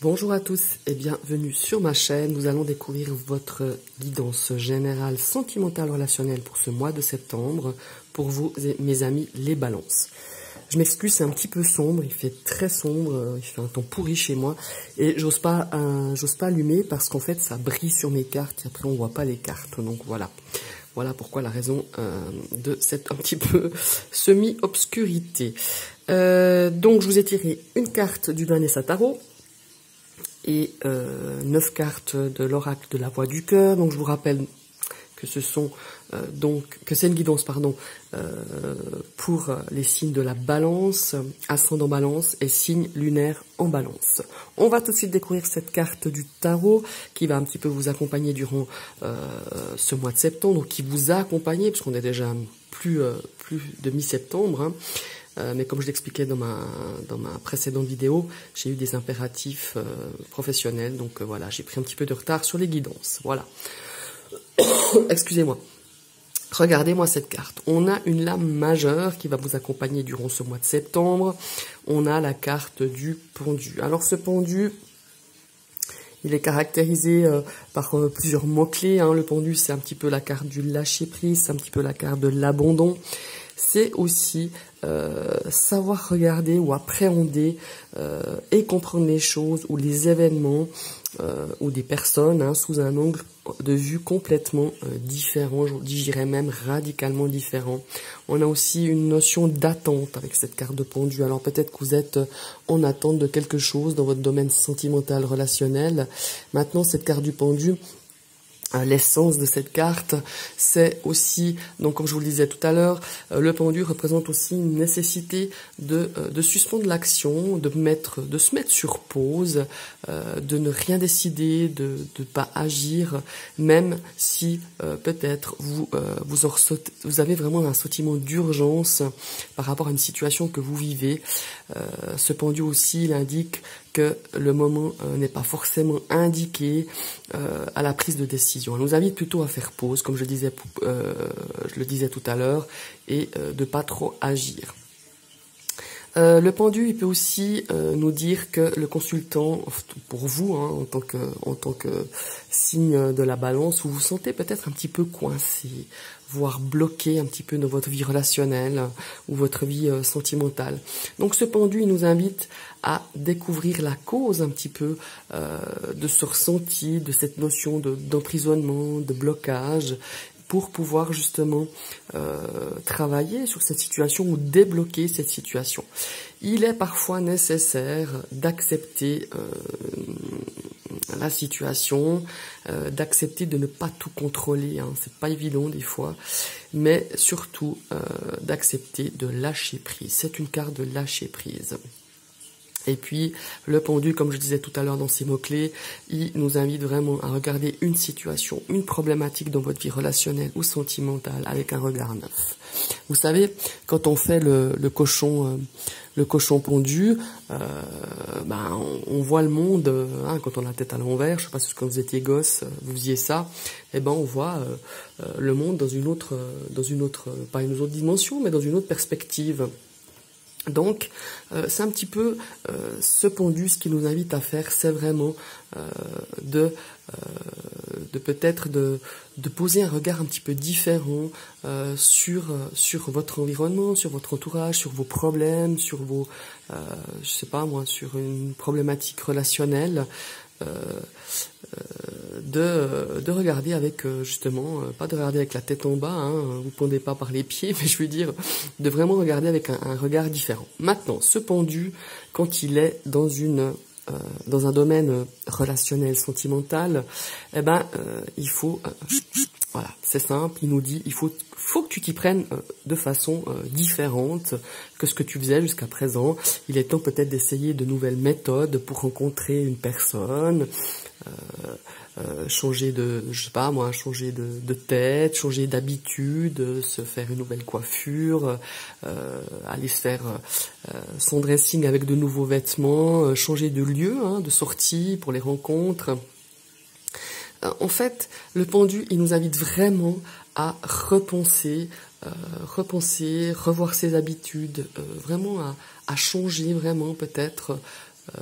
Bonjour à tous et bienvenue sur ma chaîne. Nous allons découvrir votre guidance générale sentimentale relationnelle pour ce mois de septembre pour vous et mes amis les balances. Je m'excuse, c'est un petit peu sombre, il fait très sombre, il fait un temps pourri chez moi et j'ose pas allumer parce qu'en fait ça brille sur mes cartes et après on voit pas les cartes. Donc voilà. Voilà pourquoi la raison de cette un petit peu semi-obscurité. Donc je vous ai tiré une carte du Vanessa Tarot et 9 cartes de l'oracle de la voix du cœur. Donc je vous rappelle que ce sont que c'est une guidance pour les signes de la balance, ascendant balance et signe lunaire en balance. On va tout de suite découvrir cette carte du tarot qui va un petit peu vous accompagner durant ce mois de septembre, donc qui vous a accompagné puisqu'on est déjà plus de mi-septembre, hein. Mais comme je l'expliquais dans ma précédente vidéo, j'ai eu des impératifs professionnels, donc voilà, j'ai pris un petit peu de retard sur les guidances. Voilà. Excusez-moi. Regardez-moi cette carte. On a une lame majeure qui va vous accompagner durant ce mois de septembre. On a la carte du pendu. Alors ce pendu, il est caractérisé par plusieurs mots-clés, hein. Le pendu, c'est un petit peu la carte du lâcher-prise, c'est un petit peu la carte de l'abandon. C'est aussi savoir regarder ou appréhender et comprendre les choses ou les événements ou des personnes, hein, sous un angle de vue complètement différent, je dirais même radicalement différent. On a aussi une notion d'attente avec cette carte de pendu. Alors peut-être que vous êtes en attente de quelque chose dans votre domaine sentimental, relationnel. Maintenant, cette carte du pendu, l'essence de cette carte, c'est aussi, donc comme je vous le disais tout à l'heure, le pendu représente aussi une nécessité de suspendre l'action, de se mettre sur pause, de ne rien décider, de ne pas agir, même si peut-être vous avez vraiment un sentiment d'urgence par rapport à une situation que vous vivez. Ce pendu aussi, il indique que le moment n'est pas forcément indiqué à la prise de décision. Elle nous invite plutôt à faire pause, comme je le disais tout à l'heure, et de pas trop agir. Le pendu, il peut aussi nous dire que le consultant, pour vous, hein, en tant que signe de la balance, vous vous sentez peut-être un petit peu coincé, voire bloqué un petit peu dans votre vie relationnelle ou votre vie sentimentale. Donc ce pendu, il nous invite à découvrir la cause un petit peu de ce ressenti, de cette notion d'emprisonnement, de blocage, pour pouvoir justement travailler sur cette situation ou débloquer cette situation. Il est parfois nécessaire d'accepter la situation, d'accepter de ne pas tout contrôler, hein. C'est pas évident des fois, mais surtout d'accepter de lâcher prise. C'est une carte de lâcher prise. Et puis, le pendu, comme je disais tout à l'heure dans ces mots-clés, il nous invite vraiment à regarder une situation, une problématique dans votre vie relationnelle ou sentimentale avec un regard neuf. Vous savez, quand on fait le cochon pendu, on voit le monde, hein, quand on a la tête à l'envers, je sais pas si quand vous étiez gosse, vous faisiez ça, et ben on voit le monde dans une autre, pas une autre dimension, mais dans une autre perspective. Donc, c'est un petit peu ce pendu, ce qui nous invite à faire, c'est vraiment de poser un regard un petit peu différent sur votre environnement, sur votre entourage, sur vos problèmes, sur vos, je sais pas moi, sur une problématique relationnelle. De regarder avec justement, pas de regarder avec la tête en bas, hein, vous pendez pas par les pieds, mais je veux dire de vraiment regarder avec un regard différent. Maintenant, ce pendu, quand il est dans un domaine relationnel, sentimental, il faut, voilà, c'est simple, il nous dit, il faut que tu t'y prennes de façon différente que ce que tu faisais jusqu'à présent. Il est temps peut-être d'essayer de nouvelles méthodes pour rencontrer une personne, changer de tête, changer d'habitude, se faire une nouvelle coiffure, aller se faire son dressing avec de nouveaux vêtements, changer de lieu, hein, de sortie pour les rencontres. En fait, le pendu, il nous invite vraiment à repenser, revoir ses habitudes, vraiment à changer vraiment peut-être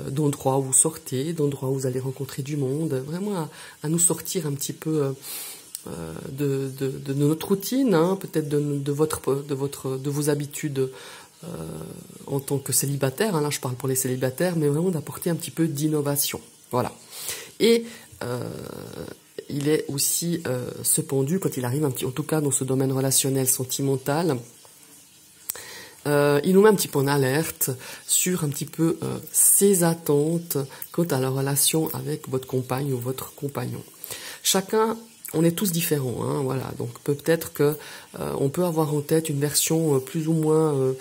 d'endroits où vous sortez, d'endroits où vous allez rencontrer du monde, vraiment à nous sortir un petit peu de notre routine, hein, peut-être de vos habitudes en tant que célibataire, hein, là je parle pour les célibataires, mais vraiment d'apporter un petit peu d'innovation. Voilà. Et il est aussi ce pendu, quand il arrive un petit, en tout cas dans ce domaine relationnel sentimental, il nous met un petit peu en alerte sur un petit peu ses attentes quant à la relation avec votre compagne ou votre compagnon. Chacun, on est tous différents, hein, voilà. Donc peut-être que on peut avoir en tête une version plus ou moins, vous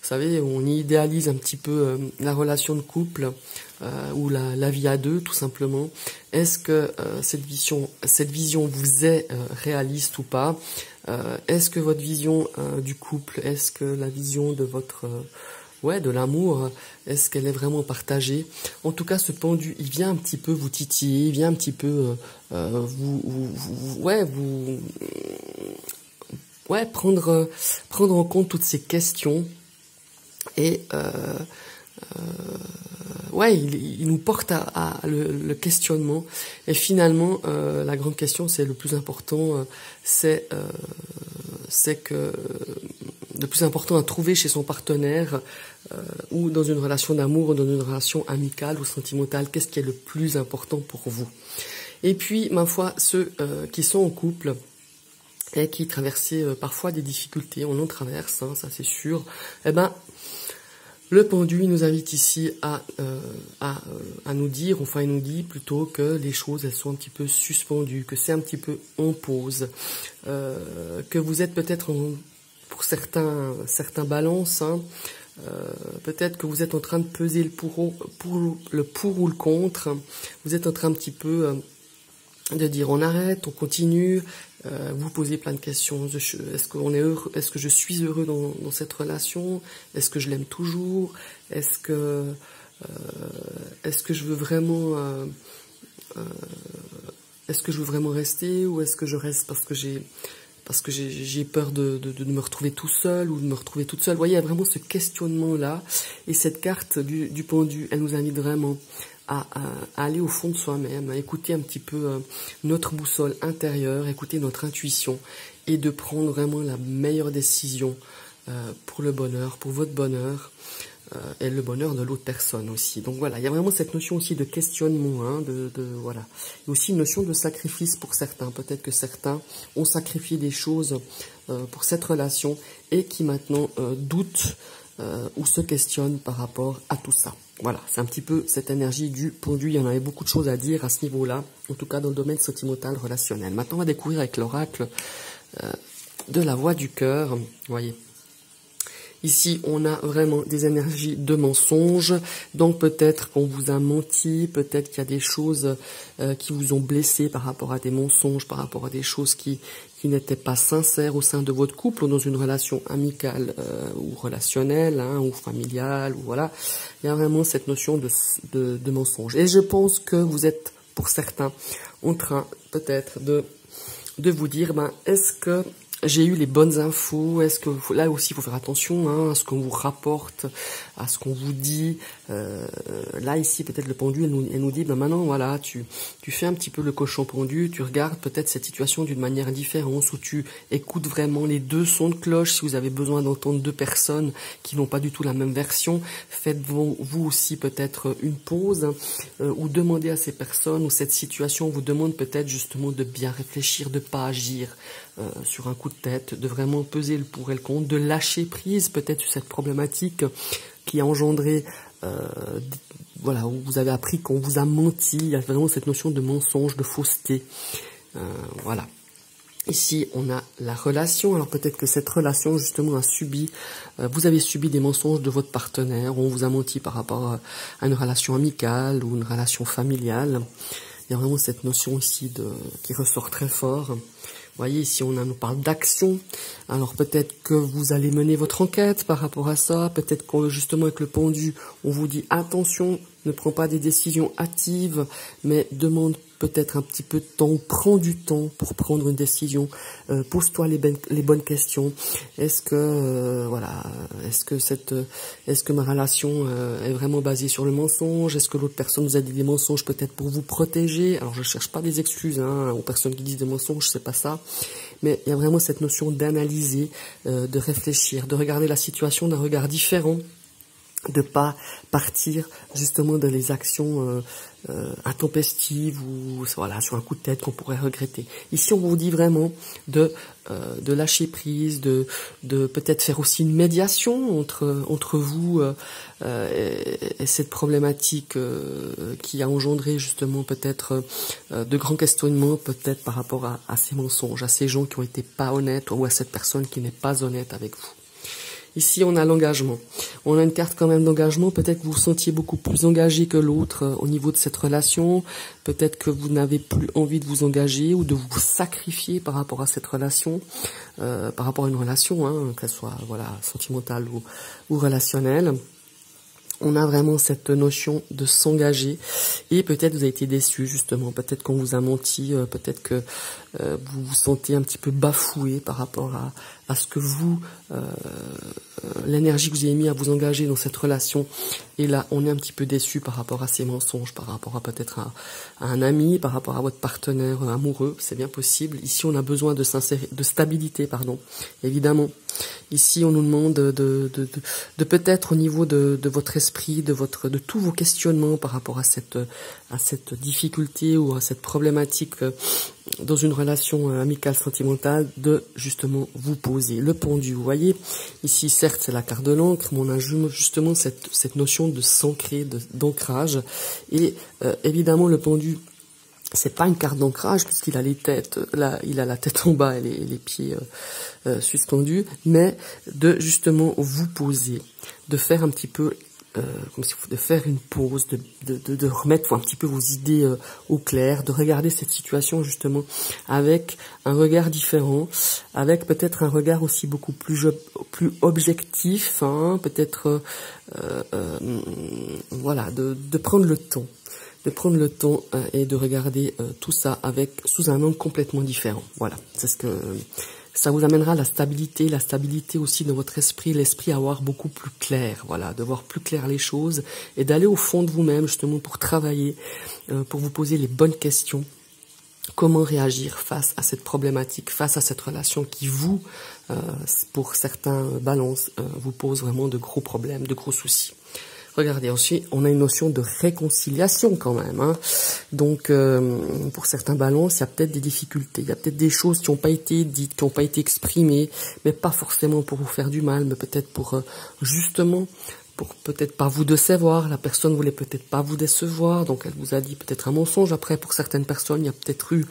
savez, on idéalise un petit peu la relation de couple ou la vie à deux, tout simplement. Est-ce que cette vision vous est réaliste ou pas? Est-ce que votre vision du couple, est-ce que la vision de votre de l'amour, est-ce qu'elle est vraiment partagée? En tout cas, ce pendu, il vient un petit peu vous titiller, il vient un petit peu prendre en compte toutes ces questions et il nous porte à le questionnement. Et finalement, la grande question, c'est le plus important, c'est que le plus important à trouver chez son partenaire ou dans une relation d'amour ou dans une relation amicale ou sentimentale, qu'est-ce qui est le plus important pour vous? Et puis, ma foi, ceux qui sont en couple et qui traversent parfois des difficultés, on en traverse, hein, ça c'est sûr, eh ben, le pendu nous invite ici à nous dire, enfin il nous dit plutôt que les choses elles sont un petit peu suspendues, que c'est un petit peu en pause, que vous êtes peut-être pour certains balances, hein, peut-être que vous êtes en train de peser le pour ou le contre, vous êtes en train un petit peu de dire on arrête, on continue, vous posez plein de questions. Est-ce qu'on est heureux? Est-ce que je suis heureux dans cette relation? Est-ce que je l'aime toujours? Est-ce que je veux vraiment rester, ou est-ce que je reste parce que j'ai peur de me retrouver tout seul ou de me retrouver toute seule? Vous voyez, il y a vraiment ce questionnement-là. Et cette carte du pendu, elle nous invite vraiment à aller au fond de soi-même, à écouter un petit peu notre boussole intérieure, écouter notre intuition et de prendre vraiment la meilleure décision pour le bonheur, pour votre bonheur et le bonheur de l'autre personne aussi. Donc voilà, il y a vraiment cette notion aussi de questionnement, hein, voilà. Et aussi une notion de sacrifice pour certains. Peut-être que certains ont sacrifié des choses pour cette relation et qui maintenant doutent ou se questionnent par rapport à tout ça. Voilà, c'est un petit peu cette énergie du pendu. Il y en avait beaucoup de choses à dire à ce niveau-là, en tout cas dans le domaine sentimental relationnel. Maintenant, on va découvrir avec l'oracle de la voix du cœur. Vous voyez, ici, on a vraiment des énergies de mensonge. Donc peut-être qu'on vous a menti, peut-être qu'il y a des choses qui vous ont blessé par rapport à des mensonges, par rapport à des choses qui n'étaient pas sincères au sein de votre couple ou dans une relation amicale ou relationnelle, hein, ou familiale, ou voilà. Il y a vraiment cette notion de mensonge. Et je pense que vous êtes, pour certains, en train peut-être de vous dire, est-ce que j'ai eu les bonnes infos? Est-ce que là aussi il faut faire attention, hein, à ce qu'on vous rapporte, à ce qu'on vous dit. Là ici peut-être le pendu elle nous dit maintenant voilà, tu fais un petit peu le cochon pendu, tu regardes peut-être cette situation d'une manière différente, où tu écoutes vraiment les deux sons de cloche. Si vous avez besoin d'entendre deux personnes qui n'ont pas du tout la même version, faites-vous aussi peut-être une pause, ou demandez à ces personnes, ou cette situation vous demande peut-être justement de bien réfléchir, de pas agir sur un coup de tête, de vraiment peser le pour et le contre, de lâcher prise peut-être sur cette problématique qui a engendré, voilà, où vous avez appris qu'on vous a menti. Il y a vraiment cette notion de mensonge, de fausseté, voilà. Ici, on a la relation. Alors peut-être que cette relation, justement, a subi, vous avez subi des mensonges de votre partenaire, on vous a menti par rapport à une relation amicale ou une relation familiale. Il y a vraiment cette notion ici qui ressort très fort. Vous voyez, ici, on nous parle d'action. Alors, peut-être que vous allez mener votre enquête par rapport à ça. Peut-être que, justement, avec le pendu, on vous dit, attention, ne prends pas des décisions hâtives, mais demande peut-être un petit peu de temps, prends du temps pour prendre une décision, pose-toi les bonnes questions. Est-ce que voilà, est-ce que ma relation est vraiment basée sur le mensonge? Est-ce que l'autre personne vous a dit des mensonges peut-être pour vous protéger? Alors je cherche pas des excuses aux personnes qui disent des mensonges, c'est pas ça. Mais il y a vraiment cette notion d'analyser, de réfléchir, de regarder la situation d'un regard différent, de pas partir justement dans les actions intempestives ou voilà sur un coup de tête qu'on pourrait regretter. Ici, on vous dit vraiment de lâcher prise, de peut-être faire aussi une médiation entre vous et cette problématique qui a engendré justement peut-être de grands questionnements peut-être par rapport à ces mensonges, à ces gens qui ont été pas honnêtes ou à cette personne qui n'est pas honnête avec vous. Ici, on a l'engagement. On a une carte quand même d'engagement. Peut-être que vous vous sentiez beaucoup plus engagé que l'autre au niveau de cette relation. Peut-être que vous n'avez plus envie de vous engager ou de vous sacrifier par rapport à cette relation, par rapport à une relation, qu'elle soit voilà sentimentale ou relationnelle. On a vraiment cette notion de s'engager et peut-être vous avez été déçu justement, peut-être qu'on vous a menti, peut-être que vous vous sentez un petit peu bafoué par rapport à ce que vous, l'énergie que vous avez mis à vous engager dans cette relation. Et là, on est un petit peu déçu par rapport à ces mensonges, par rapport à peut-être à un ami, par rapport à votre partenaire amoureux, c'est bien possible. Ici, on a besoin de stabilité, évidemment. Ici, on nous demande de peut-être au niveau de votre esprit, de tous vos questionnements par rapport à cette difficulté ou à cette problématique dans une relation amicale sentimentale, de justement vous poser le pendu. Vous voyez, ici certes c'est la carte de l'encre, mais on a justement cette notion de s'ancrer, d'ancrage. Et évidemment le pendu, c'est pas une carte d'ancrage puisqu'il a les têtes, là il a la tête en bas et les pieds suspendus, mais de justement vous poser, de faire un petit peu comme si de faire une pause, de remettre un petit peu vos idées au clair, de regarder cette situation justement avec un regard différent, avec peut-être un regard aussi beaucoup plus objectif, peut-être voilà, de prendre le temps. De prendre le temps et de regarder tout ça sous un angle complètement différent. Voilà, c'est ce que ça vous amènera la stabilité aussi dans votre esprit, l'esprit à voir beaucoup plus clair, voilà, de voir plus clair les choses et d'aller au fond de vous-même justement pour travailler, pour vous poser les bonnes questions. Comment réagir face à cette problématique, face à cette relation qui vous, pour certains balances, vous pose vraiment de gros problèmes, de gros soucis. Regardez, ensuite, on a une notion de réconciliation quand même. Donc, pour certains balances, il y a peut-être des difficultés. Il y a peut-être des choses qui n'ont pas été dites, qui n'ont pas été exprimées, mais pas forcément pour vous faire du mal, mais peut-être pour, justement, pour peut-être pas vous décevoir. La personne voulait peut-être pas vous décevoir, donc elle vous a dit peut-être un mensonge. Après, pour certaines personnes, il y a peut-être eu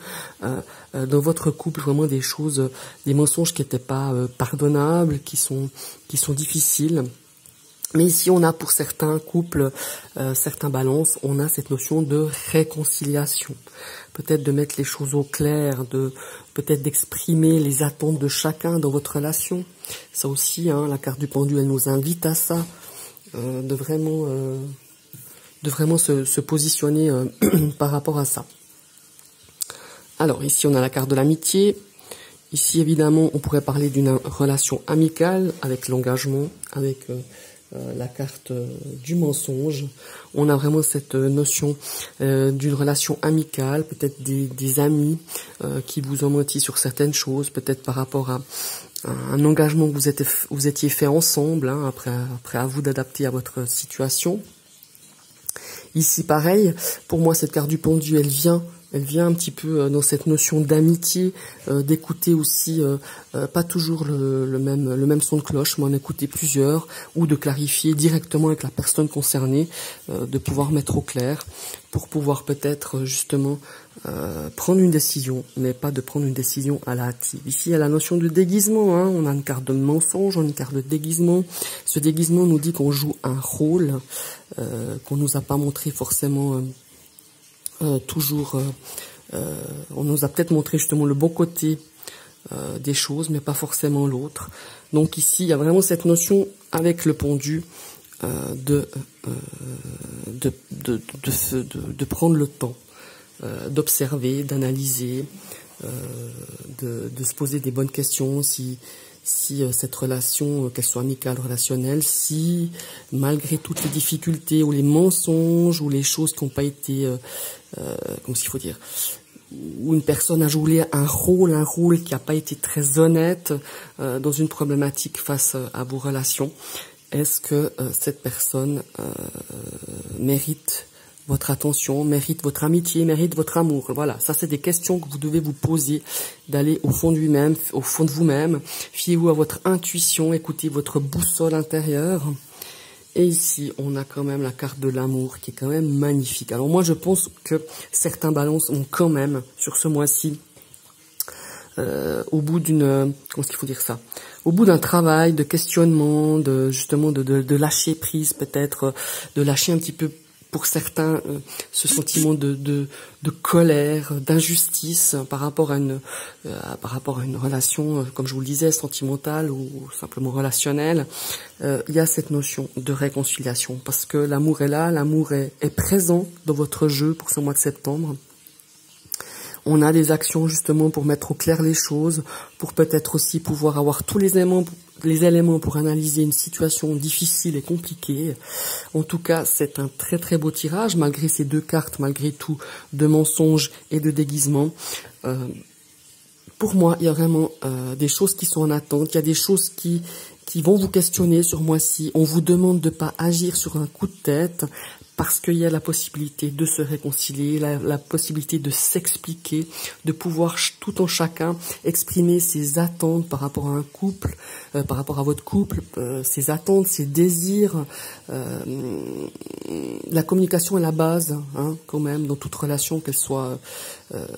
dans votre couple vraiment des choses, des mensonges qui n'étaient pas pardonnables, qui sont difficiles. Mais ici, on a pour certains couples, certains balances, on a cette notion de réconciliation. Peut-être de mettre les choses au clair, peut-être d'exprimer les attentes de chacun dans votre relation. Ça aussi, la carte du pendu, elle nous invite à ça, de vraiment se positionner par rapport à ça. Alors, ici, on a la carte de l'amitié. Ici, évidemment, on pourrait parler d'une relation amicale avec l'engagement, avec la carte du mensonge. On a vraiment cette notion d'une relation amicale, peut-être des amis qui vous ont menti sur certaines choses, peut-être par rapport à un engagement que vous étiez fait ensemble, après à vous d'adapter à votre situation. Ici, pareil, pour moi, cette carte du pendu, elle vient un petit peu dans cette notion d'amitié, d'écouter aussi, pas toujours le même son de cloche, mais en écouter plusieurs, ou de clarifier directement avec la personne concernée, de pouvoir mettre au clair, pour pouvoir peut-être justement prendre une décision, mais pas de prendre une décision à la hâtive. Ici, il y a la notion de déguisement, on a une carte de mensonge, on a une carte de déguisement. Ce déguisement nous dit qu'on joue un rôle qu'on nous a pas montré forcément toujours, on nous a peut-être montré justement le bon côté des choses, mais pas forcément l'autre. Donc ici, il y a vraiment cette notion avec le pendu de prendre le temps, d'observer, d'analyser, de se poser des bonnes questions si cette relation, qu'elle soit amicale, relationnelle, si malgré toutes les difficultés ou les mensonges ou les choses qui n'ont pas été, comment il faut dire, où une personne a joué un rôle qui n'a pas été très honnête dans une problématique face à vos relations, est-ce que cette personne mérite votre attention, mérite votre amitié, mérite votre amour? Voilà, ça c'est des questions que vous devez vous poser, d'aller au fond de lui-même, au fond de vous-même. Fiez-vous à votre intuition, écoutez votre boussole intérieure. Et ici, on a quand même la carte de l'amour qui est quand même magnifique. Alors moi, je pense que certains balances ont quand même, sur ce mois-ci, au bout d'une, comment est-ce qu'il faut dire ça, au bout d'un travail de questionnement, justement de lâcher prise peut-être, de lâcher un petit peu pour certains ce sentiment de colère, d'injustice par rapport à une relation, comme je vous le disais, sentimentale ou simplement relationnelle. Il y a cette notion de réconciliation parce que l'amour est là, l'amour est présent dans votre jeu pour ce mois de septembre. On a des actions justement pour mettre au clair les choses, pour peut-être aussi pouvoir avoir tous les éléments pour analyser une situation difficile et compliquée. En tout cas, c'est un très très beau tirage, malgré ces deux cartes, malgré tout, de mensonges et de déguisements. Pour moi, il y a vraiment des choses qui sont en attente, il y a des choses qui vont vous questionner sur moi-ci. On vous demande de ne pas agir sur un coup de tête, parce qu'il y a la possibilité de se réconcilier, la possibilité de s'expliquer, de pouvoir tout en chacun exprimer ses attentes par rapport à un couple, par rapport à votre couple, ses attentes, ses désirs. La communication est la base, hein, quand même, dans toute relation, qu'elle soit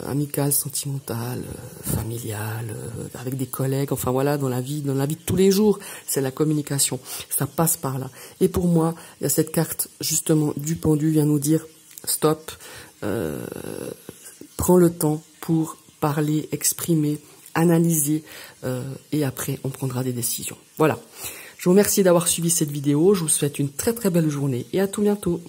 amicale, sentimentale, familiale, avec des collègues, enfin voilà, dans la vie de tous les jours, c'est la communication. Ça passe par là. Et pour moi, il y a cette carte, justement, du pendu vient nous dire stop, prends le temps pour parler, exprimer, analyser et après on prendra des décisions. Voilà, je vous remercie d'avoir suivi cette vidéo, je vous souhaite une très très belle journée et à tout bientôt.